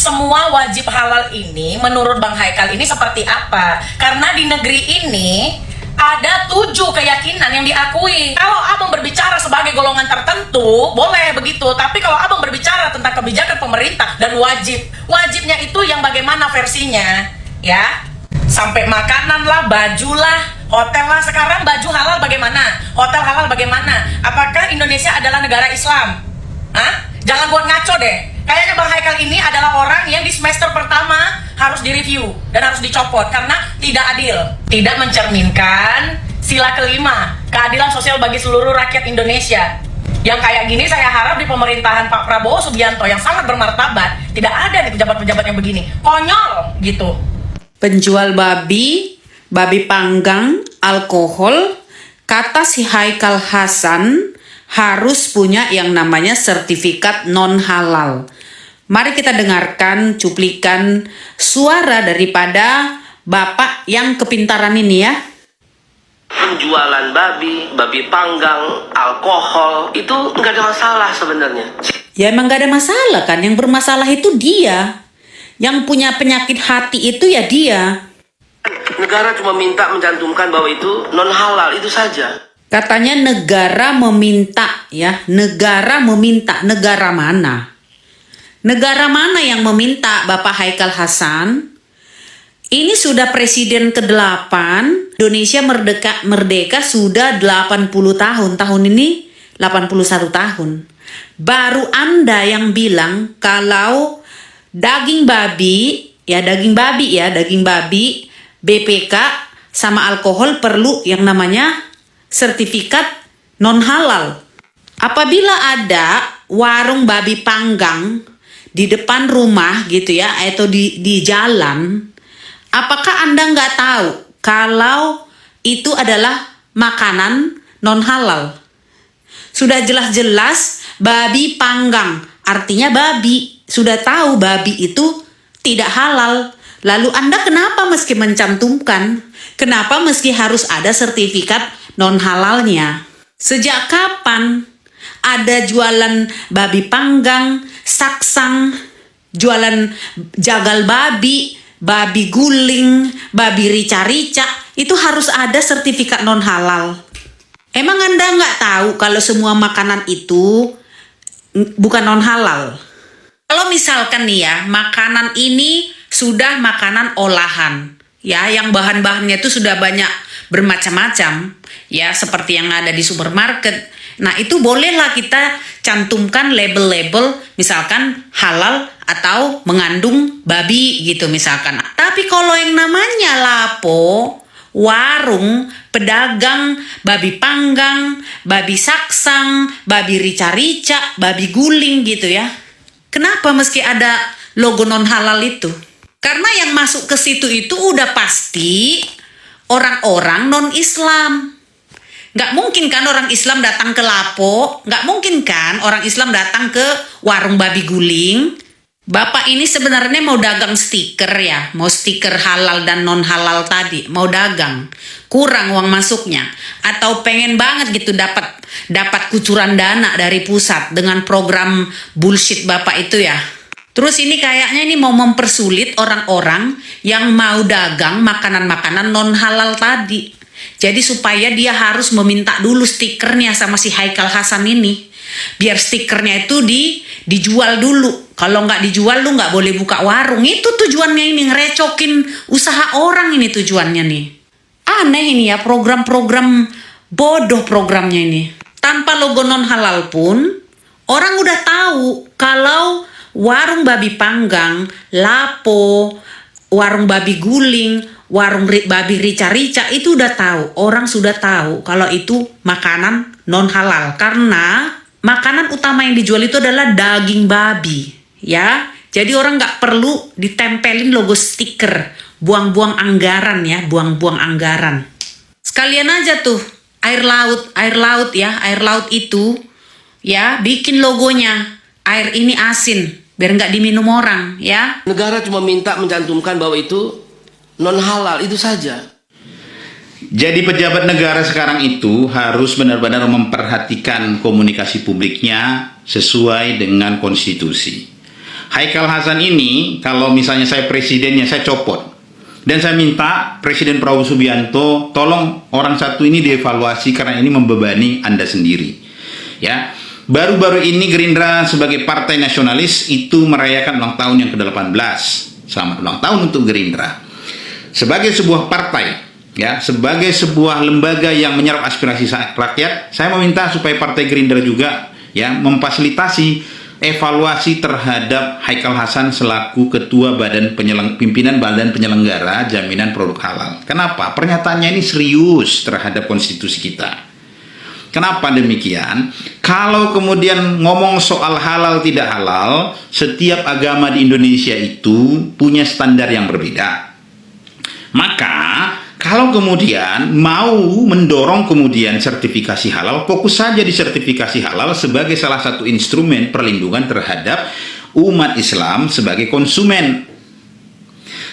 semua wajib halal ini menurut Bang Haikal ini seperti apa? Karena di negeri ini ada 7 keyakinan yang diakui. Kalau abang berbicara sebagai golongan tertentu, boleh begitu. Tapi kalau abang berbicara tentang kebijakan pemerintah dan wajibnya itu yang bagaimana versinya, ya? Sampai makanan lah, baju lah, hotel lah. Sekarang baju halal bagaimana? Hotel halal bagaimana? Apakah Indonesia adalah negara Islam? Hah? Jangan buat ngaco deh. Kayaknya Bang Haikal ini adalah orang yang di semester pertama harus direview dan harus dicopot karena tidak adil. Tidak mencerminkan sila kelima, keadilan sosial bagi seluruh rakyat Indonesia. Yang kayak gini saya harap di pemerintahan Pak Prabowo Subianto yang sangat bermartabat, tidak ada nih pejabat-pejabat yang begini. Konyol gitu. Penjual babi panggang, alkohol, kata si Haikal Hasan harus punya yang namanya sertifikat non-halal. Mari kita dengarkan cuplikan suara daripada Bapak yang kepintaran ini ya. Penjualan babi panggang, alkohol, itu nggak ada masalah sebenarnya. Ya emang nggak ada masalah kan, yang bermasalah itu dia. Yang punya penyakit hati itu ya dia. Negara cuma minta mencantumkan bahwa itu non-halal, itu saja. Katanya negara meminta ya, negara meminta. Negara mana? Negara mana yang meminta Bapak Haikal Hasan? Ini sudah presiden ke-8, Indonesia merdeka sudah 80 tahun. Tahun ini 81 tahun. Baru Anda yang bilang kalau daging babi, BPK sama alkohol perlu yang namanya sertifikat non-halal. Apabila ada warung babi panggang di depan rumah gitu ya, atau di jalan, apakah Anda nggak tahu kalau itu adalah makanan non-halal? Sudah jelas-jelas babi panggang, artinya babi. Sudah tahu babi itu tidak halal. Lalu Anda kenapa meski mencantumkan? Kenapa meski harus ada sertifikat non-halalnya? Sejak kapan ada jualan babi panggang, saksang, jualan jagal babi, babi guling, babi rica-rica, itu harus ada sertifikat non-halal. Emang Anda nggak tahu kalau semua makanan itu bukan non-halal? Kalau misalkan nih ya, makanan ini sudah makanan olahan, ya, yang bahan-bahannya itu sudah banyak bermacam-macam, ya, seperti yang ada di supermarket. Nah, itu bolehlah kita cantumkan label-label, misalkan halal atau mengandung babi gitu misalkan. Tapi kalau yang namanya lapo, warung, pedagang, babi panggang, babi saksang, babi rica-rica, babi guling gitu ya. Kenapa meski ada logo non-halal itu? Karena yang masuk ke situ itu udah pasti orang-orang non-Islam. Nggak mungkin kan orang Islam datang ke lapo, nggak mungkin kan orang Islam datang ke warung babi guling. Bapak ini sebenarnya mau dagang stiker ya, mau stiker halal dan non-halal tadi, mau dagang. Kurang uang masuknya, atau pengen banget gitu dapat kucuran dana dari pusat dengan program bullshit Bapak itu ya. Terus ini kayaknya ini mau mempersulit orang-orang yang mau dagang makanan-makanan non-halal tadi. Jadi supaya dia harus meminta dulu stikernya sama si Haikal Hasan ini. Biar stikernya itu dijual dulu. Kalau nggak dijual lu nggak boleh buka warung. Itu tujuannya ini, ngerecokin usaha orang ini tujuannya nih. Aneh ini ya, program-program bodoh programnya ini. Tanpa logo non-halal pun orang udah tahu kalau warung babi panggang, lapo, warung babi guling, warung babi rica-rica itu udah tahu. Orang sudah tahu kalau itu makanan non-halal. Karena makanan utama yang dijual itu adalah daging babi. Ya, jadi orang nggak perlu ditempelin logo stiker. Buang-buang anggaran ya, buang-buang anggaran. Sekalian aja tuh, air laut ya, air laut itu ya, bikin logonya. Air ini asin, biar nggak diminum orang ya. Negara cuma minta mencantumkan bahwa itu non-halal, itu saja. Jadi pejabat negara sekarang itu harus benar-benar memperhatikan komunikasi publiknya sesuai dengan konstitusi. Haikal Hasan ini, kalau misalnya saya presidennya, saya copot. Dan saya minta Presiden Prabowo Subianto, tolong orang satu ini dievaluasi karena ini membebani Anda sendiri. Ya, baru-baru ini Gerindra sebagai partai nasionalis itu merayakan ulang tahun yang ke-18. Selamat ulang tahun untuk Gerindra. Sebagai sebuah partai, ya, sebagai sebuah lembaga yang menyerap aspirasi rakyat, saya meminta supaya Partai Gerindra juga ya memfasilitasi evaluasi terhadap Haikal Hasan selaku ketua pimpinan badan penyelenggara jaminan produk halal. Kenapa? Pernyataannya ini serius terhadap konstitusi kita. Kenapa demikian? Kalau kemudian ngomong soal halal tidak halal, setiap agama di Indonesia itu punya standar yang berbeda. Maka kalau kemudian mau mendorong kemudian sertifikasi halal, fokus saja di sertifikasi halal sebagai salah satu instrumen perlindungan terhadap umat Islam sebagai konsumen.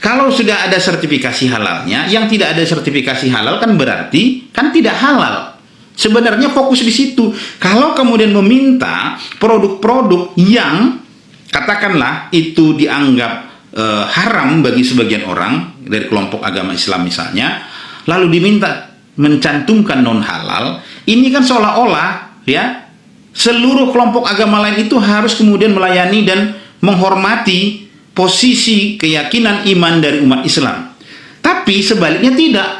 Kalau sudah ada sertifikasi halalnya, yang tidak ada sertifikasi halal kan berarti kan tidak halal. Sebenarnya fokus di situ. Kalau kemudian meminta produk-produk yang katakanlah itu dianggap haram bagi sebagian orang dari kelompok agama Islam misalnya, lalu diminta mencantumkan non halal, ini kan seolah-olah ya seluruh kelompok agama lain itu harus kemudian melayani dan menghormati posisi keyakinan iman dari umat Islam. Tapi sebaliknya tidak.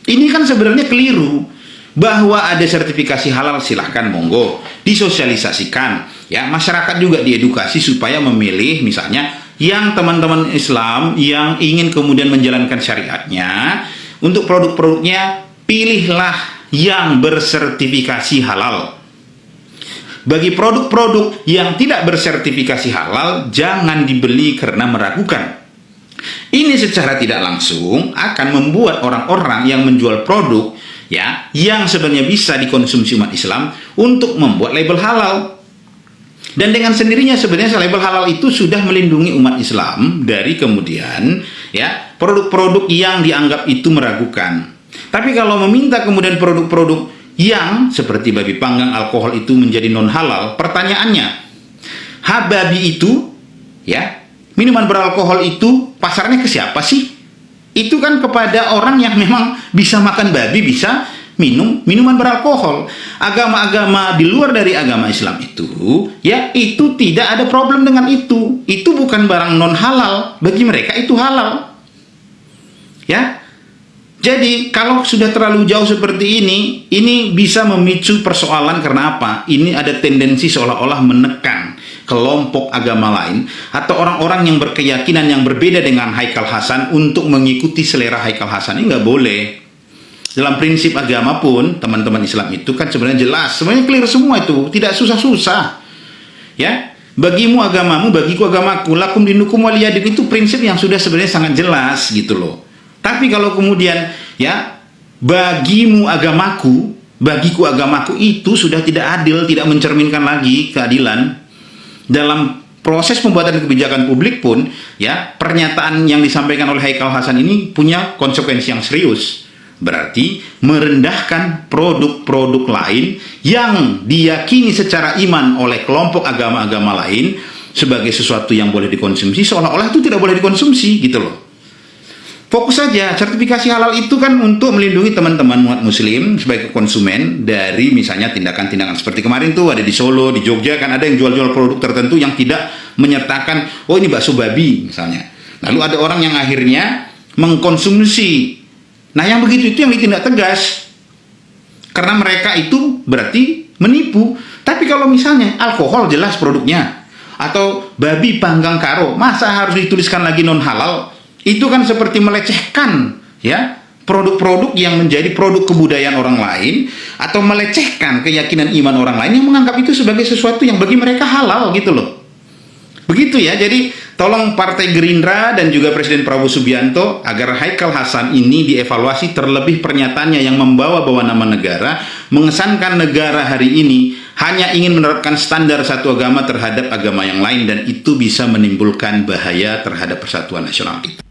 Ini kan sebenarnya keliru. Bahwa ada sertifikasi halal silahkan monggo disosialisasikan ya, masyarakat juga diedukasi supaya memilih misalnya yang teman-teman Islam yang ingin kemudian menjalankan syariatnya untuk produk-produknya, pilihlah yang bersertifikasi halal. Bagi produk-produk yang tidak bersertifikasi halal jangan dibeli karena meragukan. Ini secara tidak langsung akan membuat orang-orang yang menjual produk ya yang sebenarnya bisa dikonsumsi umat Islam untuk membuat label halal. Dan dengan sendirinya sebenarnya label halal itu sudah melindungi umat Islam dari kemudian ya produk-produk yang dianggap itu meragukan. Tapi kalau meminta kemudian produk-produk yang seperti babi panggang, alkohol itu menjadi non halal, pertanyaannya, babi itu ya minuman beralkohol itu pasarnya ke siapa sih? Itu kan kepada orang yang memang bisa makan babi, bisa minum minuman beralkohol. Agama-agama di luar dari agama Islam itu, ya itu tidak ada problem dengan itu. Itu bukan barang non halal, bagi mereka itu halal. Ya. Jadi kalau sudah terlalu jauh seperti ini bisa memicu persoalan karena apa? Ini ada tendensi seolah-olah menekan kelompok agama lain atau orang-orang yang berkeyakinan yang berbeda dengan Haikal Hasan untuk mengikuti selera Haikal Hasan. Ini nggak boleh. Dalam prinsip agama pun teman-teman Islam itu kan sebenarnya jelas, sebenarnya clear semua itu, tidak susah-susah. Ya, bagimu agamamu, bagiku agamaku, lakum dinukum waliyadin, itu prinsip yang sudah sebenarnya sangat jelas gitu loh. Tapi kalau kemudian ya bagimu agamaku, bagiku agamaku itu sudah tidak adil, tidak mencerminkan lagi keadilan. Dalam proses pembuatan kebijakan publik pun ya pernyataan yang disampaikan oleh Haikal Hasan ini punya konsekuensi yang serius. Berarti merendahkan produk-produk lain yang diyakini secara iman oleh kelompok agama-agama lain sebagai sesuatu yang boleh dikonsumsi, seolah-olah itu tidak boleh dikonsumsi gitu loh. Fokus saja, sertifikasi halal itu kan untuk melindungi teman-teman umat muslim sebagai konsumen dari misalnya tindakan-tindakan seperti kemarin tuh ada di Solo, di Jogja kan ada yang jual-jual produk tertentu yang tidak menyertakan, oh ini bakso babi misalnya. Lalu ada orang yang akhirnya mengkonsumsi. Nah yang begitu itu yang ditindak tegas. Karena mereka itu berarti menipu. Tapi kalau misalnya alkohol jelas produknya, atau babi panggang karo, masa harus dituliskan lagi non halal? Itu kan seperti melecehkan ya produk-produk yang menjadi produk kebudayaan orang lain, atau melecehkan keyakinan iman orang lain yang menganggap itu sebagai sesuatu yang bagi mereka halal gitu loh. Begitu ya. Jadi tolong Partai Gerindra dan juga Presiden Prabowo Subianto agar Haikal Hasan ini dievaluasi, terlebih pernyataannya yang membawa-bawa nama negara, mengesankan negara hari ini hanya ingin menerapkan standar satu agama terhadap agama yang lain, dan itu bisa menimbulkan bahaya terhadap persatuan nasional kita.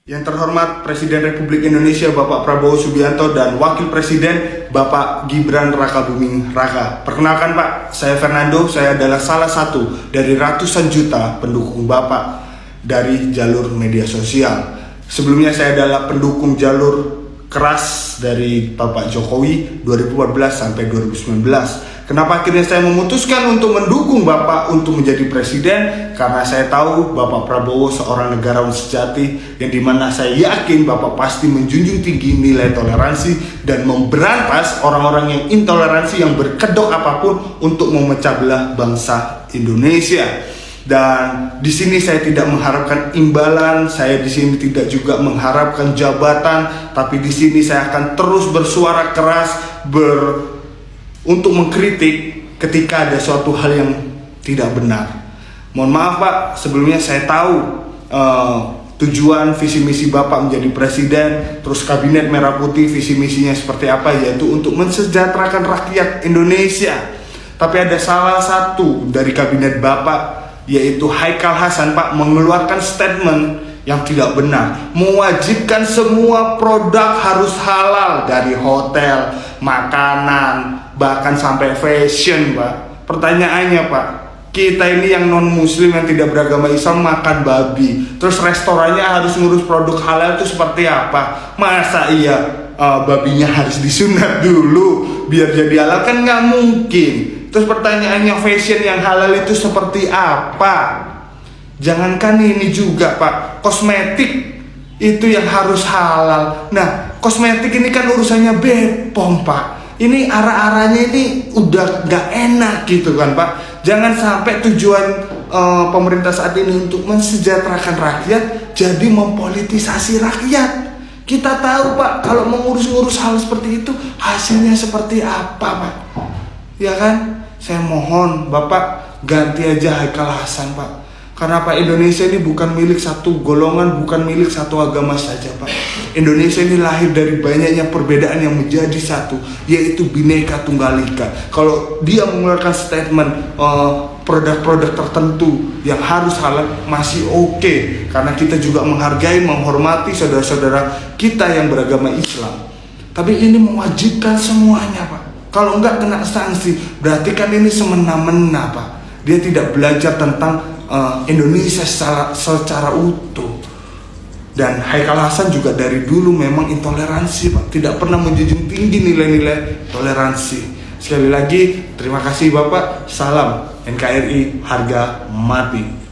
Yang terhormat Presiden Republik Indonesia Bapak Prabowo Subianto dan Wakil Presiden Bapak Gibran Rakabuming Raka. Perkenalkan Pak, saya Fernando, saya adalah salah satu dari ratusan juta pendukung Bapak dari jalur media sosial. Sebelumnya saya adalah pendukung jalur keras dari Bapak Jokowi 2014 sampai 2019. Kenapa akhirnya saya memutuskan untuk mendukung Bapak untuk menjadi presiden? Karena saya tahu Bapak Prabowo seorang negarawan sejati yang dimana saya yakin Bapak pasti menjunjung tinggi nilai toleransi dan memberantas orang-orang yang intoleransi yang berkedok apapun untuk memecah belah bangsa Indonesia. Dan di sini saya tidak mengharapkan imbalan, saya di sini tidak juga mengharapkan jabatan, tapi di sini saya akan terus bersuara keras untuk mengkritik ketika ada suatu hal yang tidak benar. Mohon maaf Pak, sebelumnya saya tahu tujuan visi misi Bapak menjadi presiden, terus kabinet merah putih visi misinya seperti apa, yaitu untuk mensejahterakan rakyat Indonesia. Tapi ada salah satu dari kabinet Bapak, yaitu Haikal Hasan Pak, mengeluarkan statement yang tidak benar, mewajibkan semua produk harus halal, dari hotel, makanan, bahkan sampai fashion Pak. Pertanyaannya Pak, kita ini yang non muslim yang tidak beragama Islam makan babi, terus restorannya harus ngurus produk halal, itu seperti apa? Masa iya babinya harus disunat dulu biar jadi halal? Kan nggak mungkin. Terus pertanyaannya, fashion yang halal itu seperti apa? Jangankan ini juga Pak, kosmetik itu yang harus halal. Nah, kosmetik ini kan urusannya BPOM Pak. Ini arah-arahnya ini udah gak enak gitu kan Pak. Jangan sampai tujuan pemerintah saat ini untuk mensejahterakan rakyat jadi mempolitisasi rakyat. Kita tahu Pak, kalau mengurus-ngurus hal seperti itu hasilnya seperti apa Pak. Ya kan? Saya mohon Bapak ganti aja Haikal Hasan Pak. Karena Pak, Indonesia ini bukan milik satu golongan, bukan milik satu agama saja Pak. Indonesia ini lahir dari banyaknya perbedaan yang menjadi satu, yaitu Bhinneka Tunggal Ika. Kalau dia mengeluarkan statement produk-produk tertentu yang harus halal, masih oke. Karena kita juga menghargai, menghormati saudara-saudara kita yang beragama Islam. Tapi ini mewajibkan semuanya Pak. Kalau enggak kena sanksi, berarti kan ini semena-mena Pak. Dia tidak belajar tentang Indonesia secara utuh. Dan Haikal Hasan juga dari dulu memang intoleransi Pak, tidak pernah menjunjung tinggi nilai-nilai toleransi. Sekali lagi terima kasih Bapak, salam NKRI harga mati.